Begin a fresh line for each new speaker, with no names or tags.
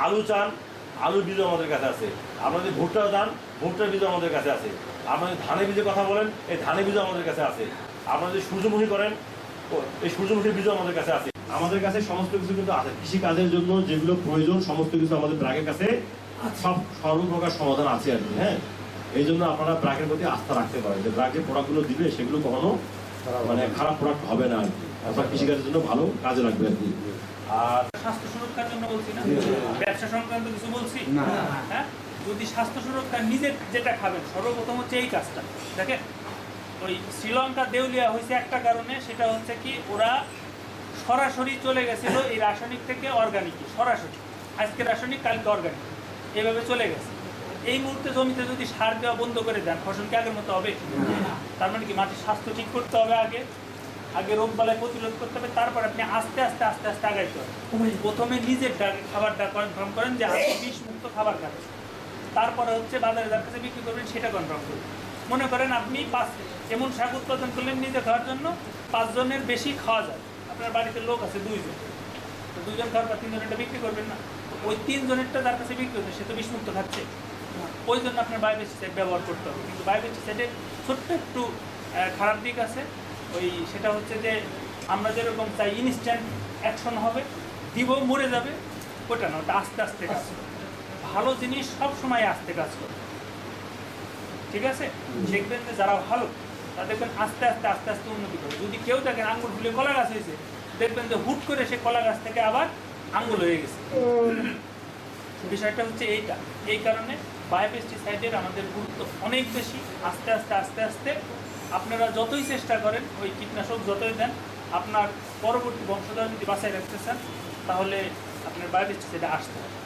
আলু চান, আলুর বীজও আমাদের কাছে আছে। আপনাদের ভুট্টা চান, ভুট্টার বীজও আমাদের কাছে আছে। আপনাদের ধানের বীজের কথা বলেন, এই ধানের বীজও আমাদের কাছে আছে। আপনাদের সূর্যমুখী করেন, এই সূর্যমুখীর বীজও আমাদের কাছে আছে। আমাদের কাছে সমস্ত কিছু কিন্তু আছে। কৃষি কাজের জন্য যেগুলো প্রয়োজন সমস্ত কিছু আমাদের ব্র্যাকের কাছে সব সর্বপ্রকার সমাধান আছে আর কি। হ্যাঁ, এই জন্য আপনারা ব্র্যাকের প্রতি আস্থা রাখতে পারেন যে ব্র্যাকের প্রোডাক্টগুলো দিবে সেগুলো কখনো মানে খারাপ প্রোডাক্ট হবে না আর কি। আপনার কৃষিকাজের জন্য ভালো কাজে লাগবে আর কি। আর
স্বাস্থ্য সুরক্ষার জন্য বলছি না, ব্যবসা সংক্রান্ত কিছু বলছি না। হ্যাঁ, যদি স্বাস্থ্য সুরক্ষা নিজে যেটা খাবেন, সর্বপ্রথম হচ্ছে এই কাজটা দেখেন। ওই শ্রীলঙ্কা দেউলিয়া হয়েছে একটা কারণে, সেটা হচ্ছে কি ওরা সরাসরি চলে গেছিল এই রাসায়নিক থেকে অর্গানিক, সরাসরি আজকে রাসায়নিক কালকে অর্গানিক, এভাবে চলে গেছে। এই মুহূর্তে জমিতে যদি সার দেওয়া বন্ধ করে দেন, ফসল কি আগের মতো হবে? তার মানে কি মাটির স্বাস্থ্য ঠিক করতে হবে, আগে রোগ বালাই প্রতিরোধ করতে হবে, তারপর আপনি আস্তে আস্তে আস্তে আস্তে আগাইতে হবে। প্রথমে নিজের খাবারটা কনফার্ম করেন যে আপনি বিষ মুক্ত খাবার খাচ্ছেন, তারপরে হচ্ছে বাজারে যার কাছে বিক্রি করবেন সেটা কনফার্ম করবেন। মনে করেন আপনি এমন শাক উৎপাদন করলেন নিজে খাওয়ার জন্য, 5 জনের বেশি খাওয়া যায়, আপনার বাড়িতে লোক আছে 2 জন, তো 2 জন খাওয়ার পর 3 জনেরটা বিক্রি করবেন না, ওই 3 জনেরটা যার কাছে বিক্রি করবে সে তো বিষমুক্ত খাচ্ছে। ওই জন্য আপনার বায়োপেস্টিসাইড ব্যবহার করতে হবে। কিন্তু বায়োপেস্টিসাইডের ছোট্ট একটু খারাপ দিক আছে, সেটা হচ্ছে যে আমরা যেরকম চাই ইনস্ট্যান্ট অ্যাকশন হবে, দিব মরে যাবে, ওটা না, ওটা আস্তে আস্তে কাজ করে। ভালো জিনিস সব সময় আস্তে কাজ করে, ঠিক আছে? দেখবেন যে যারা ভালো তারা দেখবেন আস্তে আস্তে আস্তে আস্তে উন্নতি করে। যদি কেউ দেখেন আঙ্গুল ফুলে কলা গাছ হয়েছে, দেখবেন যে হুট করে সে কলা গাছ থেকে আবার আঙ্গুল হয়ে গেছে। বিষয়টা হচ্ছে এইটা। এই কারণে বায়োপেস্টিসাইডের আমাদের গুরুত্ব অনেক বেশি। আস্তে আস্তে আস্তে আস্তে আপনারা যতই চেষ্টা করেন, ওই কীটনাশক যতই দেন, আপনার পরবর্তী বংশধর যদি বাঁচায় রাখতে চান, তাহলে আপনার বায়োপেস্টিসাইডে আসতে হবে।